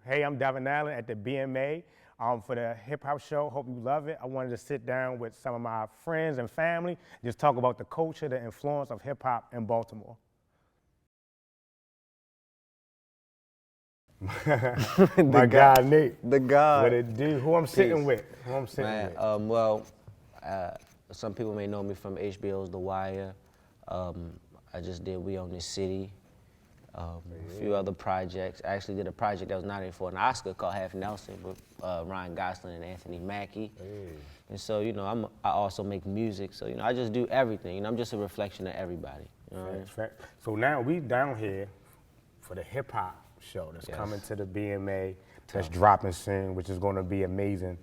Hey, I'm Devin Allen at the BMA for the hip hop show. Hope you love it. I wanted to sit down with some of my friends and family, just talk about the culture, the influence of hip hop in Baltimore. My guy Nate. The God. What it do? Who I'm sitting with? Who I'm sitting Man, with? some people may know me from HBO's The Wire. I just did We Own This City. A few other projects. I actually did a project that was nominated for an Oscar called Half Nelson with Ryan Gosling and Anthony Mackie. And so, I also make music. So, I just do everything. I'm just a reflection of everybody. You know what I mean? So now we down here for the hip hop show that's coming to the BMA, that's dropping soon, which is going to be amazing.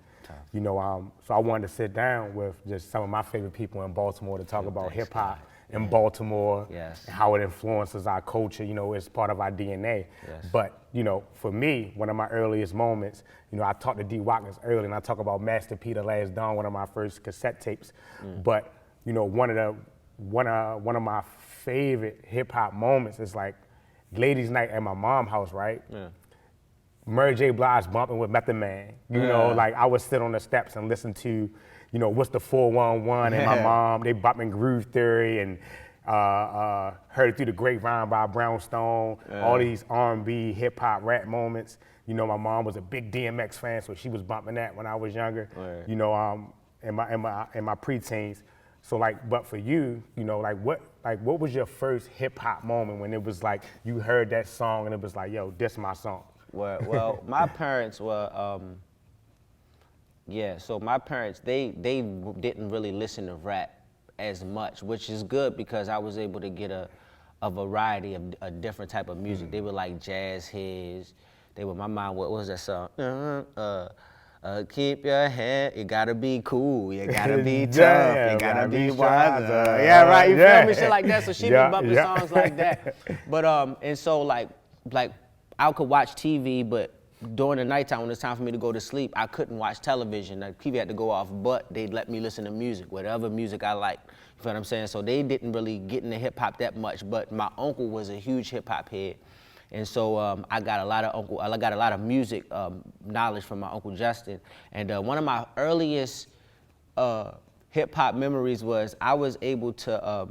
So I wanted to sit down with just some of my favorite people in Baltimore to talk about hip hop in Baltimore and how it influences our culture. It's part of our DNA. But for me, one of my earliest moments, I talked to D. Watkins earlier, and I talk about Master P, The Last Dawn, one of my first cassette tapes. But one of my favorite hip hop moments is like ladies' night at my mom's house, right? Mary J. Blige bumping with Method Man. Like I would sit on the steps and listen to, what's the 411 and my mom, they bumping Groove Theory and Heard It Through the Grapevine by Brownstone, all these R&B, hip hop, rap moments. My mom was a big DMX fan, so she was bumping that when I was younger, in my preteens. So but for you, what was your first hip hop moment when it was like you heard that song and it was like, yo, this my song? Well, my parents were, so my parents, they didn't really listen to rap as much, which is good because I was able to get a variety of a different type of music. They were like jazz heads. My mom, what was that song? Keep your head, you gotta be cool, you gotta be tough, you gotta be wiser. Yeah, right, you feel me? Shit like that, so she be bumping songs like that. But, and so like I could watch TV, but during the nighttime when it's time for me to go to sleep, I couldn't watch television. The TV had to go off, but they'd let me listen to music, whatever music I liked. You feel what I'm saying? So they didn't really get into hip hop that much, but my uncle was a huge hip hop head. And so I got a lot of music knowledge from my Uncle Justin. And one of my earliest hip hop memories was I was able to,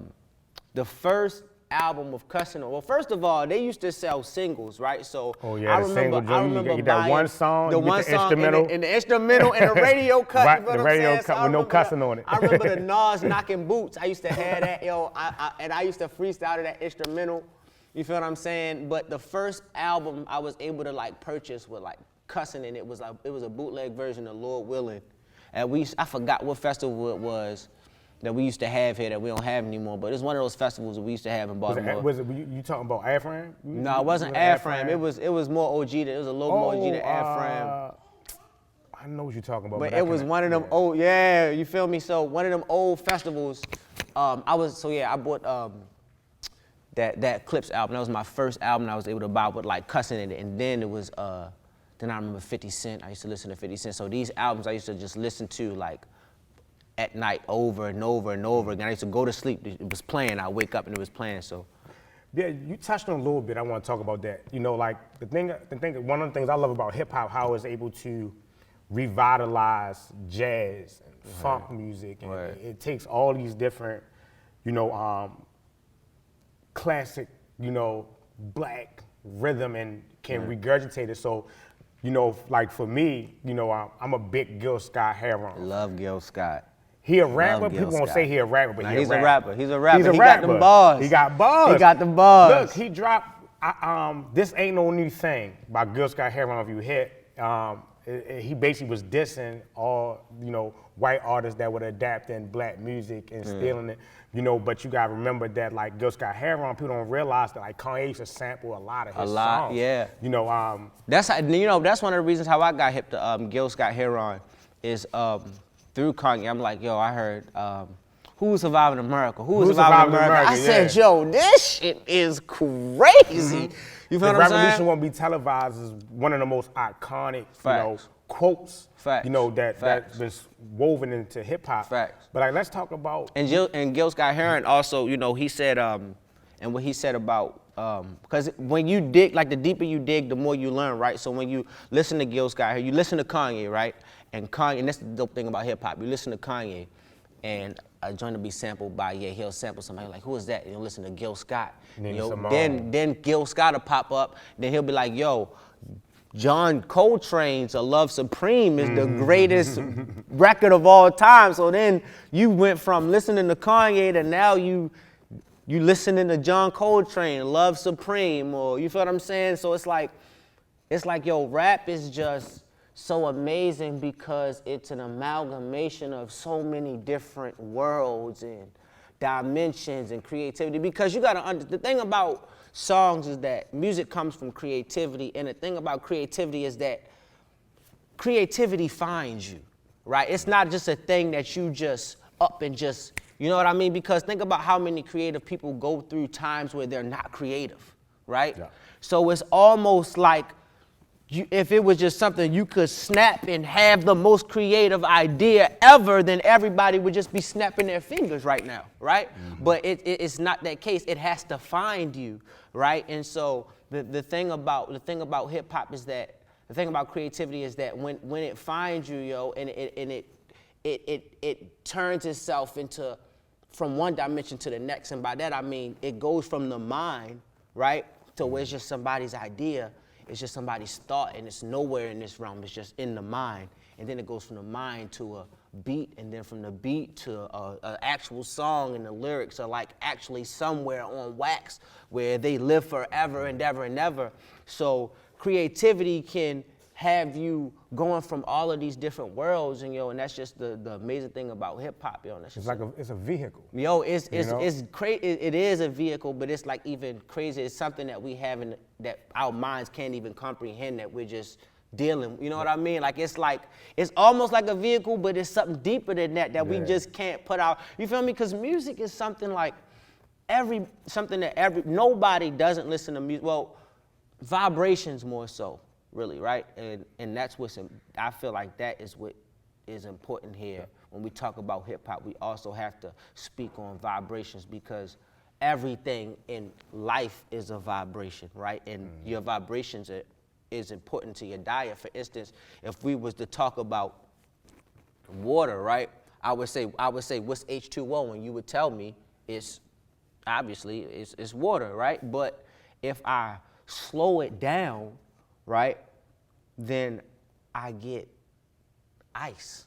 the first album of Cussin'. Well, first of all, they used to sell singles, right? So I remember buying you that one song, the instrumental, and the instrumental and the radio cut. Right, you know the what radio I'm saying? cut with no cussing on it. I remember the Nas knocking boots. I used to have that, and I used to freestyle to that instrumental. You feel what I'm saying? But the first album I was able to purchase with Cussin', and it was a bootleg version of Lord Willin'. And I forgot what festival it was that we used to have here that we don't have anymore, but it's one of those festivals that we used to have in Baltimore. Was it you talking about Afram? No, it wasn't Afram. It was more OG. It was a little more OG than Afram. I know what you're talking about. But it was one of them old, you feel me? So one of them old festivals. I bought that Clips album. That was my first album I was able to buy with Cussin' in it, and then it was then I remember 50 Cent. I used to listen to 50 Cent. So these albums I used to just listen to at night over and over and over again. I used to go to sleep, it was playing, I wake up and it was playing, so. Yeah, you touched on a little bit, I want to talk about that. The thing, one of the things I love about hip hop, how it's able to revitalize jazz and funk music, and it takes all these different, classic, black rhythm and can regurgitate it. So, for me, I'm a big Gil Scott-Heron. Love Gil Scott. He a rapper. People won't say he a rapper, but he's a rapper. He's a rapper. He's a he rapper. got them bars. He got bars. He got the bars. Look, he dropped This Ain't No New Thing by Gil Scott-Heron. If you hit, he basically was dissing all white artists that would adapt in black music and stealing it. But you gotta remember that Gil Scott-Heron, people don't realize that Kanye used to sample a lot of his songs. Yeah. That's that's one of the reasons how I got hip to Gil Scott-Heron is through Kanye. I'm like, yo, I heard Who's Surviving America? Who's Surviving America? I said, yo, this shit is crazy. You feel what I'm saying? The Revolution Won't Be Televised is one of the most iconic, quotes, that's been woven into hip hop. Facts. But let's talk about and Gil Scott-Heron also, he said and what he said about, because when you dig, like the deeper you dig, the more you learn, right? So when you listen to Gil Scott, you listen to Kanye, right? And Kanye, and that's the dope thing about hip hop. You listen to Kanye, and a joint will be sampled by, he'll sample somebody like, who is that? And you'll listen to Gil Scott. Then Gil Scott will pop up, then he'll be like, yo, John Coltrane's A Love Supreme is the greatest record of all time. So then you went from listening to Kanye to now you listening to John Coltrane, Love Supreme, or you feel what I'm saying? So it's like, yo, rap is just so amazing because it's an amalgamation of so many different worlds and dimensions and creativity. Because you gotta the thing about songs is that music comes from creativity, and the thing about creativity is that creativity finds you, right? It's not just a thing that you just up and just, you know what I mean? Because think about how many creative people go through times where they're not creative, right? Yeah. So it's almost like if it was just something you could snap and have the most creative idea ever, then everybody would just be snapping their fingers right now, right? Mm-hmm. But it's not that case. It has to find you, right? And so the thing about hip hop is that the thing about creativity is that when it finds you, yo, and it turns itself into from one dimension to the next, and by that I mean it goes from the mind, right, to where it's just somebody's idea. It's just somebody's thought, and it's nowhere in this realm. It's just in the mind. And then it goes from the mind to a beat, and then from the beat to an actual song, and the lyrics are like actually somewhere on wax where they live forever and ever and ever. So creativity can have you going from all of these different worlds, and and that's just the amazing thing about hip hop, yo. It's like it's a vehicle. Yo, it's crazy. It is a vehicle, but it's like even crazy. It's something that we have that our minds can't even comprehend, that we're just dealing. You know what I mean? Like it's almost like a vehicle, but it's something deeper than that we just can't put out. You feel me? Because music is something like nobody doesn't listen to music. Well, vibrations more so. Really, right? And that's I feel like that is what is important here. When we talk about hip hop, we also have to speak on vibrations, because everything in life is a vibration, right? And your vibrations is important to your diet. For instance, if we was to talk about water, right? I would say what's H2O, and you would tell me it's obviously it's water, right? But if I slow it down, right, then I get ice,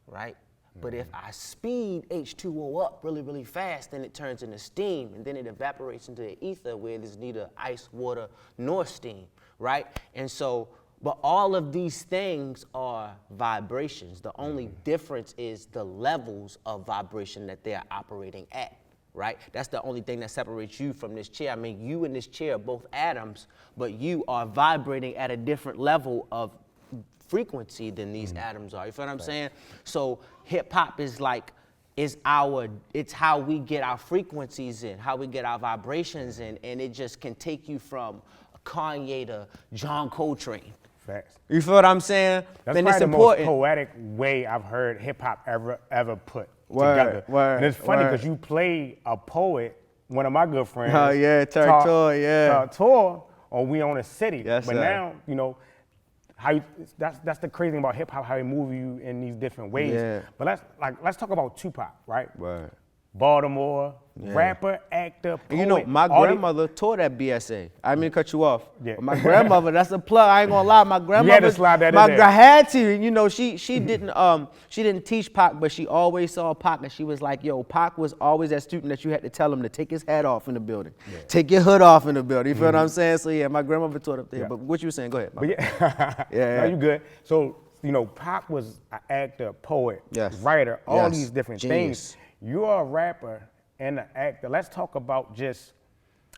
right? But if I speed H2O up really, really fast, then it turns into steam, and then it evaporates into the ether where there's neither ice, water, nor steam, right? And so, but all of these things are vibrations. The only difference is the levels of vibration that they're operating at. Right? That's the only thing that separates you from this chair. I mean, you and this chair are both atoms, but you are vibrating at a different level of frequency than these atoms are. You feel what I'm saying? So hip hop is like, it's how we get our frequencies in, how we get our vibrations in, and it just can take you from Kanye to John Coltrane. Facts. You feel what I'm saying? That's probably the most poetic way I've heard hip hop ever put together. And it's funny because you play a poet, one of my good friends. Oh yeah, tour, or We Own a City. Yes, but now, that's the crazy thing about hip hop, how they move you in these different ways. Yeah. But let's talk about Tupac, right? Word. Baltimore, rapper, actor, poet. And my grandmother taught at BSA. I didn't mean to cut you off. Yeah. My grandmother, that's a plug. I ain't gonna lie. My grandmother, you had to slide that in there. I had to. She didn't teach Pac, but she always saw Pac, and she was like, yo, Pac was always that student that you had to tell him to take his hat off in the building, take your hood off in the building. You feel what I'm saying? So yeah, my grandmother taught up there. Yeah. But what you were saying? Go ahead. No, you good. So Pac was an actor, poet, writer, all these different things. You're a rapper and an actor. Let's talk about just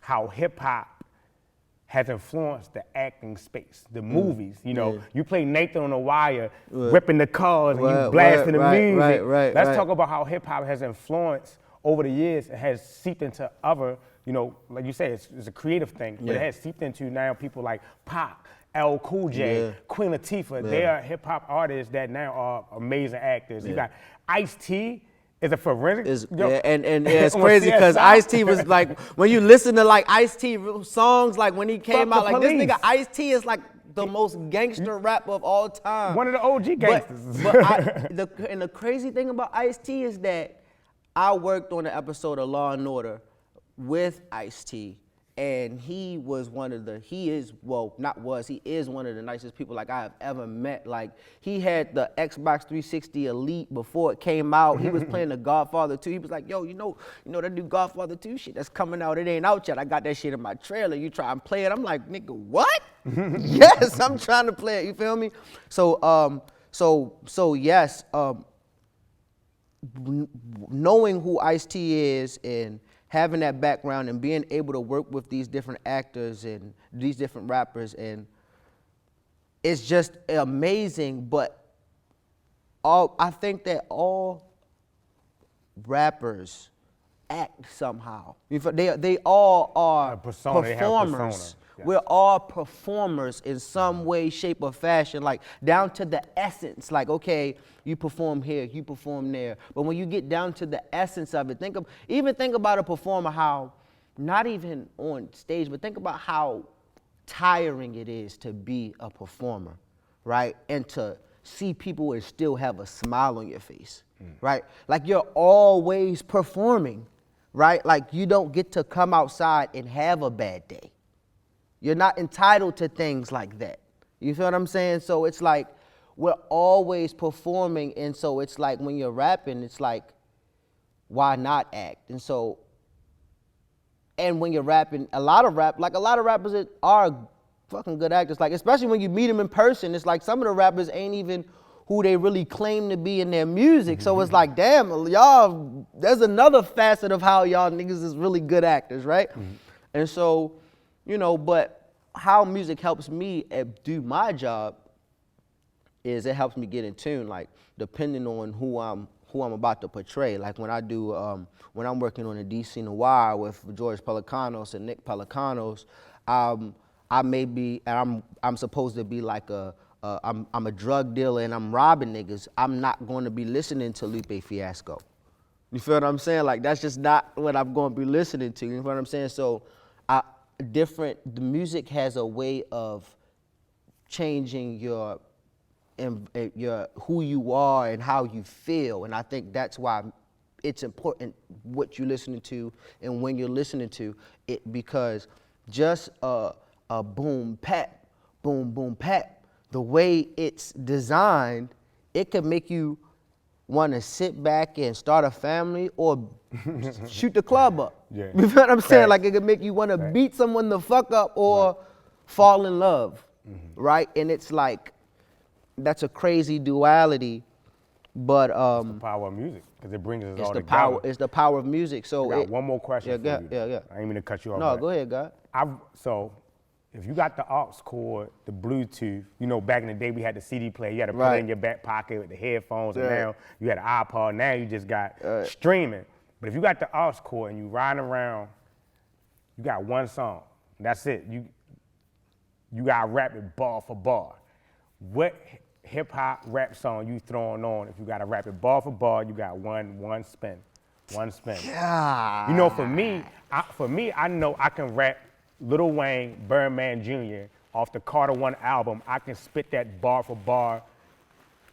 how hip hop has influenced the acting space, the movies. You play Nathan on the Wire, ripping the cars, and you blasting the music. Let's talk about how hip hop has influenced over the years. It has seeped into other, like you said, it's a creative thing, but it has seeped into now people like Pac, LL Cool J, Queen Latifah. They are hip hop artists that now are amazing actors. You got Ice-T. Is it forensic? Yeah, and it's crazy because Ice-T was like, when you listen to like Ice-T songs, like when he came out, like this nigga Ice-T is like the most gangster rapper of all time. One of the OG gangsters. And the crazy thing about Ice-T is that I worked on an episode of Law and Order with Ice-T. And he is one of the nicest people like I have ever met. Like he had the Xbox 360 Elite before it came out. He was playing the Godfather 2. He was like, yo, you know that new Godfather 2 shit that's coming out, it ain't out yet. I got that shit in my trailer. You try and play it. I'm like, nigga, what? Yes, I'm trying to play it. You feel me? So yes, knowing who Ice-T is and having that background and being able to work with these different actors and these different rappers, and it's just amazing. But I think that all rappers act somehow. They all are performers. Yes. We're all performers in some way, shape, or fashion, like down to the essence. Like, okay, you perform here, you perform there. But when you get down to the essence of it, think about a performer, how, not even on stage, but think about how tiring it is to be a performer, right? And to see people and still have a smile on your face, right? Like you're always performing, right? Like you don't get to come outside and have a bad day. You're not entitled to things like that. You feel what I'm saying? So it's like we're always performing, and so it's like when you're rapping, it's like, why not act? And when you're rapping, a lot of rappers are fucking good actors. Like especially when you meet them in person, it's like some of the rappers ain't even who they really claim to be in their music. So it's like, damn, y'all, there's another facet of how y'all niggas is really good actors, right? And so, but how music helps me do my job is it helps me get in tune, like depending on who I'm about to portray. Like when I do, when I'm working on a DC Noir with George Pelicanos and Nick Pelicanos, I may be, and I'm supposed to be like I'm a drug dealer and I'm robbing niggas. I'm not going to be listening to Lupe Fiasco. You feel what I'm saying? Like that's just not what I'm going to be listening to. You know what I'm saying? So the music has a way of changing your who you are and how you feel, and I think that's why it's important what you're listening to and when you're listening to it, because just a boom pap, boom boom pap, the way it's designed, it could make you want to sit back and start a family or shoot the club up. Yeah. You feel what I'm saying? Like it could make you want to beat someone the fuck up or fall in love, right? And it's like, that's a crazy duality, but it's the power of music, because it brings us all together. It's the power of music. So I got one more question for you. Yeah. I ain't mean to cut you off. No, go ahead, God. So if you got the aux cord, the Bluetooth, back in the day we had the CD player, you had to put it in your back pocket with the headphones, and now you had an iPod, now you just got streaming. But if you got the aux cord and you riding around, you got one song, that's it. You got to rap it bar for bar. What hip hop rap song you throwing on? If you got to rap it bar for bar, you got one spin. Yeah. For me, I know I can rap Lil Wayne, Birdman Jr. off the Carter 1 album. I can spit that bar for bar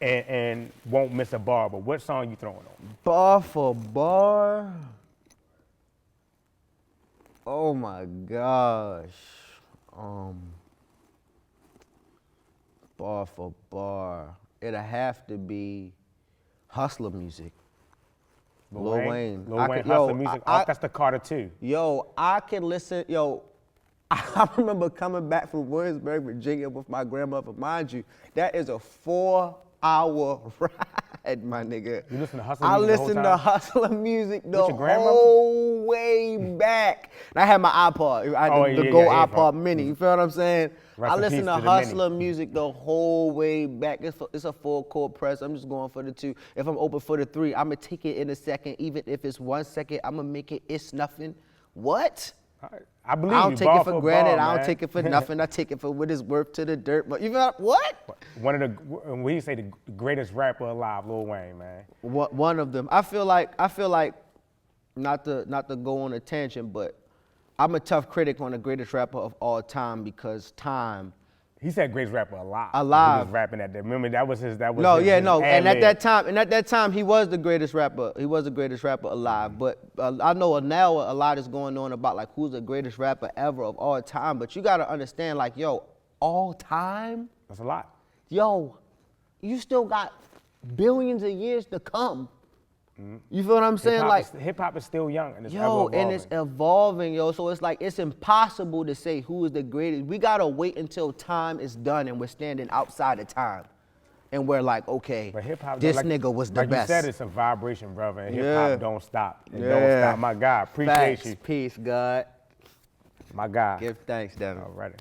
and won't miss a bar. But what song you throwing on? Bar for bar? Oh my gosh. Bar for bar. It'll have to be hustler music. Lil Wayne. Hustler music. That's the Carter 2. I can listen. I remember coming back from Williamsburg, Virginia with my grandmother. Mind you, that is a 4-hour ride, my nigga. You listen to hustler music? I listened to hustler music the whole way back. And I had my iPod, the Go iPod Mini. You feel what I'm saying? I listened to hustler music the whole way back. It's a full court press. I'm just going for the 2. If I'm open for the 3, I'm going to take it in a second. Even if it's 1 second, I'm going to make it. It's nothing. What? I believe I you. don't take Ball it for granted. ball, I don't man. take it for nothing. I take it for what it's worth to the dirt. But you know what? One of the, when you say the greatest rapper alive, Lil Wayne, man. One of them. I feel like not to go on a tangent, but I'm a tough critic on the greatest rapper of all time because time. He said greatest rapper alive. Alive. He was rapping at that. Remember that was his. That was No, his, yeah, his no. And at ad-lib. that time, he was the greatest rapper. He was the greatest rapper alive. But I know now a lot is going on about like who's the greatest rapper ever of all time. But you gotta understand, like, yo, all time. That's a lot. Yo, you still got billions of years to come. You feel what I'm saying? Hip hop is still young and it's ever Yo, evolving. and it's evolving, yo. So it's like it's impossible to say who is the greatest. We gotta wait until time is done and we're standing outside of time, and we're like, okay, But hip hop, this like, nigga was the like best. you said, it's a vibration, brother. And hip Yeah. hop don't stop. It Yeah. don't stop. My God, appreciate Facts, you. peace, God. My God. Give thanks, Devin. All righty.